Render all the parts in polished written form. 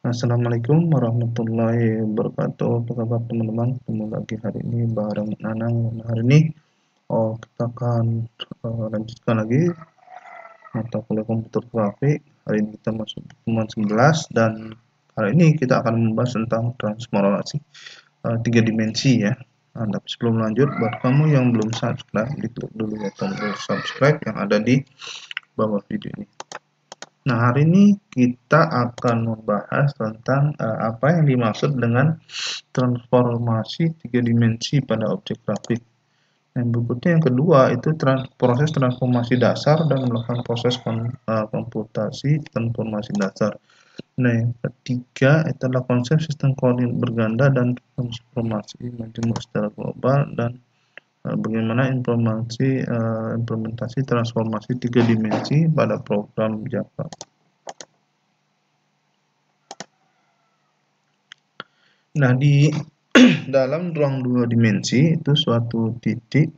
Assalamualaikum warahmatullahi wabarakatuh. Apa kabar teman-teman? Ketemu lagi hari ini bareng Nanang. Hari ini kita akan lanjutkan lagi mata kuliah komputer grafik. Hari ini kita masuk pertemuan 11 dan hari ini kita akan membahas tentang transformasi tiga dimensi ya. Tapi sebelum lanjut, buat kamu yang belum subscribe, diklik dulu ya tombol subscribe yang ada di bawah video ini. Nah, hari ini kita akan membahas tentang apa yang dimaksud dengan transformasi tiga dimensi pada objek grafik. Yang berikutnya yang kedua itu proses transformasi dasar dan melakukan proses komputasi transformasi dasar. Nah, yang ketiga itu adalah konsep sistem koordinat berganda dan transformasi majemuk secara global dan bagaimana implementasi transformasi tiga dimensi pada program Java. Nah, di dalam ruang dua dimensi itu suatu titik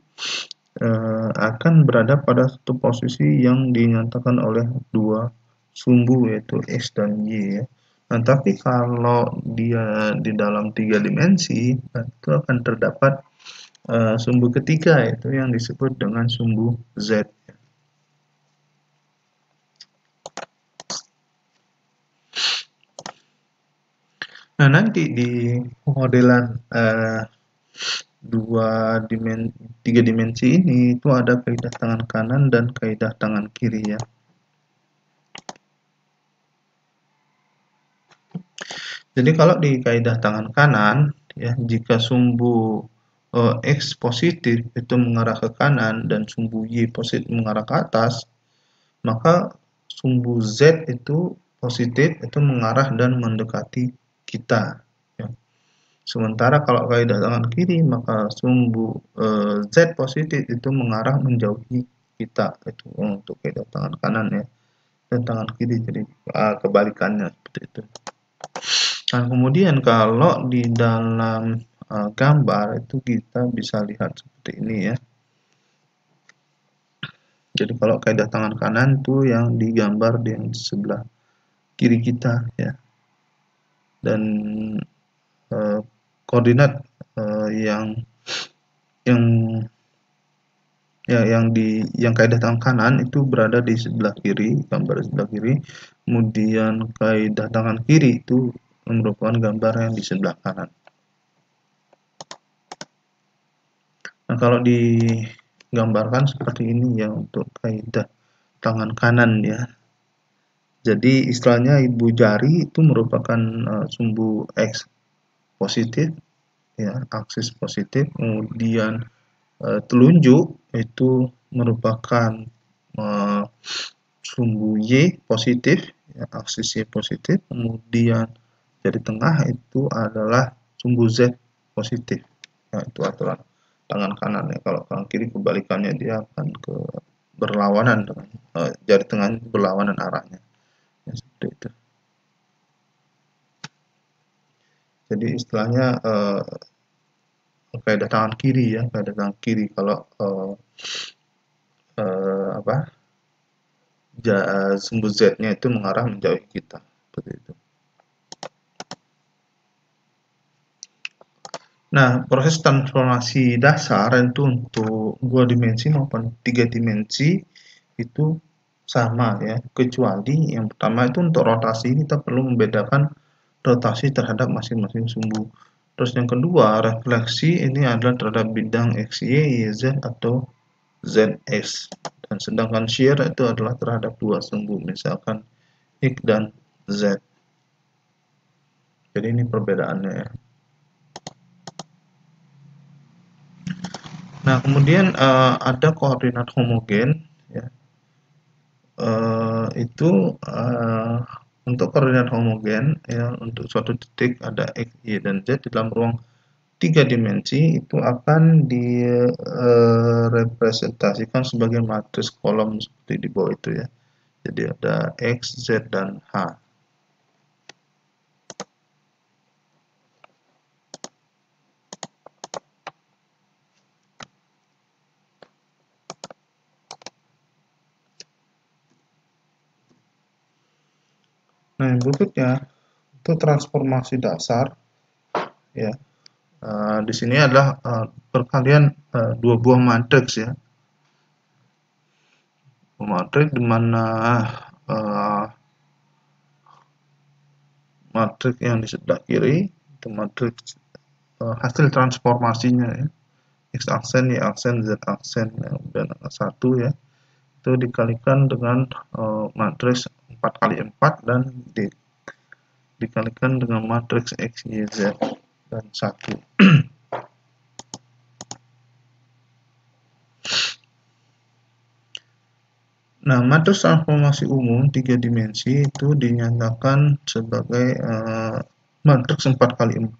akan berada pada satu posisi yang dinyatakan oleh dua sumbu yaitu X dan Y ya. Nah, tapi kalau dia di dalam tiga dimensi itu akan terdapat sumbu ketiga yaitu yang disebut dengan sumbu Z. Nah, nanti di modelan tiga dimensi ini itu ada kaidah tangan kanan dan kaidah tangan kiri ya. Jadi kalau di kaidah tangan kanan ya, jika sumbu X positif itu mengarah ke kanan dan sumbu Y positif mengarah ke atas, maka sumbu Z itu positif itu mengarah dan mendekati kita ya. Sementara kalau kaidah tangan kiri maka sumbu Z positif itu mengarah menjauhi kita, itu untuk kaidah tangan kanan ya, dan tangan kiri jadi kebalikannya seperti itu. Nah, kemudian kalau di dalam gambar itu kita bisa lihat seperti ini ya. Jadi kalau kaidah tangan kanan itu yang digambar di yang sebelah kiri kita ya. Dan koordinat yang yang yang kaidah tangan kanan itu berada di sebelah kiri, gambar di sebelah kiri. Kemudian kaidah tangan kiri itu merupakan gambar yang di sebelah kanan. Nah, kalau digambarkan seperti ini ya untuk kaidah tangan kanan ya. Jadi istilahnya ibu jari itu merupakan sumbu X positif ya, aksis positif. Kemudian telunjuk itu merupakan uh, sumbu Y positif ya, aksis Y positif. Kemudian jari tengah itu adalah sumbu Z positif ya, itu aturan tangan kanan ya. Kalau tangan kiri kebalikannya, dia akan berlawanan dengan jari tengah berlawanan arahnya ya, seperti itu. Jadi istilahnya kaidah tangan kiri ya, kaidah tangan kiri kalau apa sumbu Z-nya itu mengarah menjauhi kita seperti itu. Nah, proses transformasi dasar itu untuk dua dimensi maupun tiga dimensi itu sama ya, kecuali yang pertama itu untuk rotasi kita perlu membedakan rotasi terhadap masing-masing sumbu. Terus yang kedua, refleksi ini adalah terhadap bidang XY, YZ atau ZX. Dan sedangkan shear itu adalah terhadap dua sumbu, misalkan X dan Z. Jadi ini perbedaannya ya. Nah, kemudian ada koordinat homogen ya. Itu untuk koordinat homogen ya, untuk suatu titik ada X, Y, dan Z di dalam ruang tiga dimensi itu akan direpresentasikan sebagai matriks kolom seperti di bawah itu ya. Jadi ada X, Z, dan H. Nah, yang berikutnya Itu transformasi dasar ya. Di sini adalah perkalian dua buah matriks ya. Matriks di mana matriks yang di sebelah kiri itu matriks hasil transformasinya ya. X aksen, Y aksen, Z aksen dan satu ya. Itu dikalikan dengan matriks 4x4 dan dikalikan dengan matriks X, Y, Z dan 1. Nah, matriks transformasi umum 3 dimensi itu dinyatakan sebagai matriks 4x4.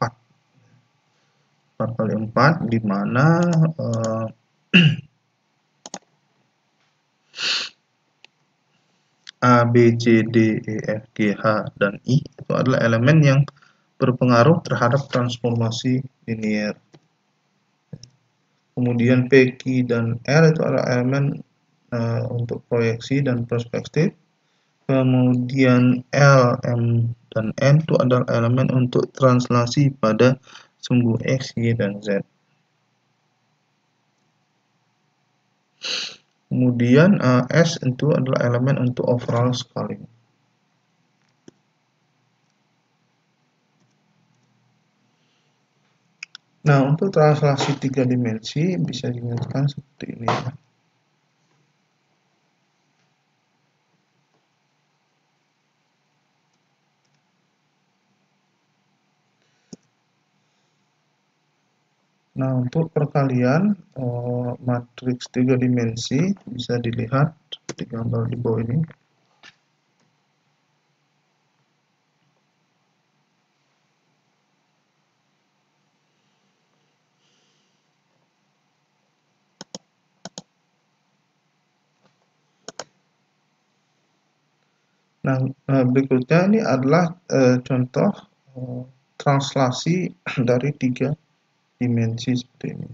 4x4 di mana A, B, C, D, E, F, G, H, dan I itu adalah elemen yang berpengaruh terhadap transformasi linier. Kemudian P, Q, dan R itu adalah elemen untuk proyeksi dan perspektif. Kemudian L, M, dan N itu adalah elemen untuk translasi pada sumbu X, Y, dan Z. Kemudian S itu adalah elemen untuk overall scaling. Nah, untuk translasi 3 dimensi bisa dinyatakan seperti ini ya. Nah, untuk perkalian matriks 3 dimensi bisa dilihat di gambar di bawah ini. Nah, berikutnya ini adalah contoh translasi dari 3 dimensi seperti ini.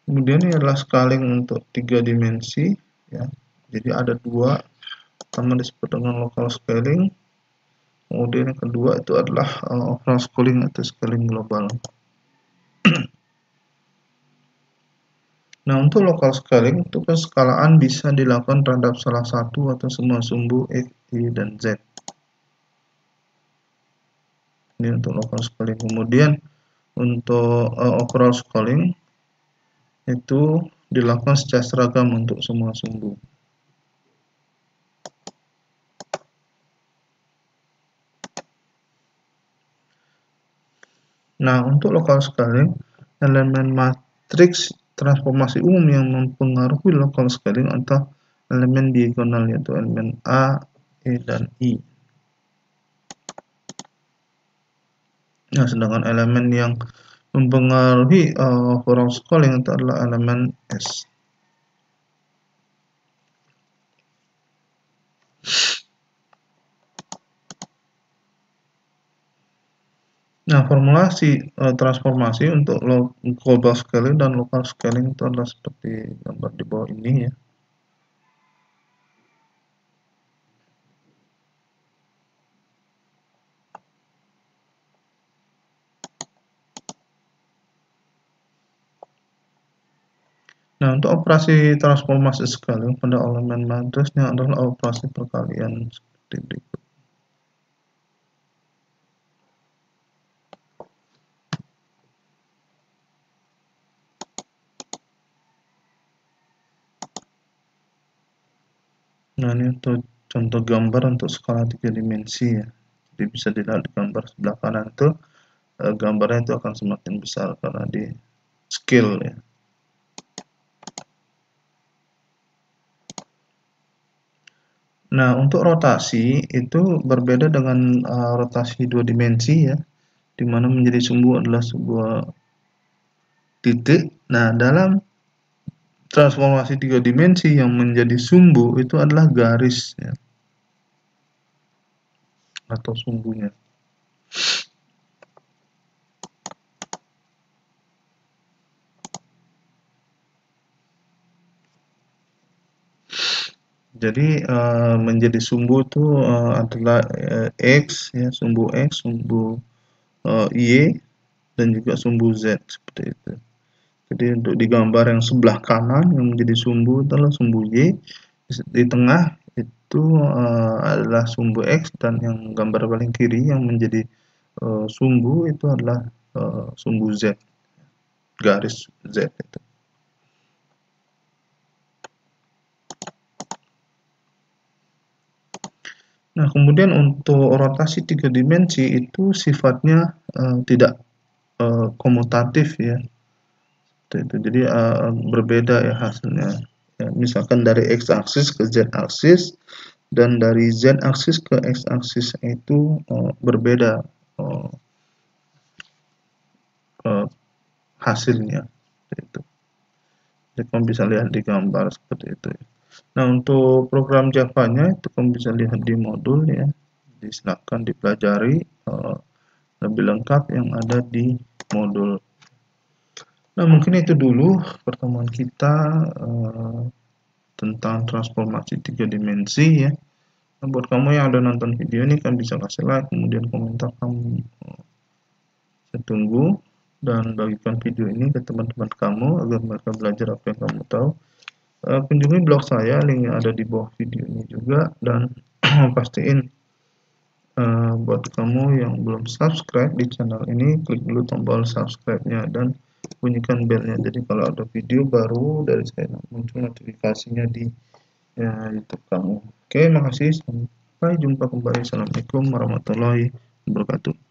Kemudian ini adalah scaling untuk 3 dimensi ya. Jadi ada 2, pertama disebut dengan local scaling. Kemudian yang kedua itu adalah overall scaling atau scaling global. Nah, untuk local scaling itu penskalaan bisa dilakukan terhadap salah satu atau semua sumbu X, Y, dan Z. Ini untuk local scaling. Kemudian untuk overall scaling itu dilakukan secara seragam untuk semua sumbu. Nah, untuk local scaling, elemen matriks transformasi umum yang mempengaruhi local scaling atau elemen diagonal yaitu elemen A, E, dan I. Nah, sedangkan elemen yang mempengaruhi overall scaling itu adalah elemen S. Nah, formulasi transformasi untuk global scaling dan local scaling itu adalah seperti gambar di bawah ini ya. Nah, untuk operasi transformasi scaling pada elemen matriksnya adalah operasi perkalian seperti berikut. Nah, ini untuk contoh gambar untuk skala 3 dimensi ya. Jadi bisa dilihat di gambar sebelah kanan itu gambarnya itu akan semakin besar karena di scale ya. Nah, untuk rotasi itu berbeda dengan rotasi 2 dimensi ya, di mana menjadi sumbu adalah sebuah titik. Nah, dalam transformasi 3 dimensi yang menjadi sumbu itu adalah garis ya, atau sumbunya. Jadi menjadi sumbu itu adalah X ya, sumbu X, sumbu Y, dan juga sumbu Z seperti itu. Jadi untuk di gambar yang sebelah kanan yang menjadi sumbu adalah sumbu Y, di tengah itu adalah sumbu X, dan yang gambar paling kiri yang menjadi sumbu itu adalah sumbu Z, garis Z itu. Nah, kemudian untuk rotasi 3 dimensi itu sifatnya tidak komutatif ya. Itu. Jadi berbeda ya hasilnya. Ya, misalkan dari X aksis ke Z aksis dan dari Z aksis ke X aksis itu berbeda uh, uh, hasilnya. Itu. Jadi kamu bisa lihat di gambar seperti itu. Nah, untuk program Java-nya itu kamu bisa lihat di modul ya. Silakan dipelajari lebih lengkap yang ada di modul. Nah, mungkin itu dulu pertemuan kita tentang transformasi 3 dimensi ya. Nah, buat kamu yang ada nonton video ini kan bisa kasih like, kemudian komentar kamu. Saya tunggu dan bagikan video ini ke teman-teman kamu agar mereka belajar apa yang kamu tahu. Kunjungi blog saya, linknya ada di bawah video ini juga, dan pastiin buat kamu yang belum subscribe di channel ini, klik dulu tombol subscribe-nya dan bunyikan belnya. Jadi kalau ada video baru dari saya muncul notifikasinya di YouTube kamu. Oke, makasih. Sampai jumpa kembali. Assalamualaikum warahmatullahi wabarakatuh.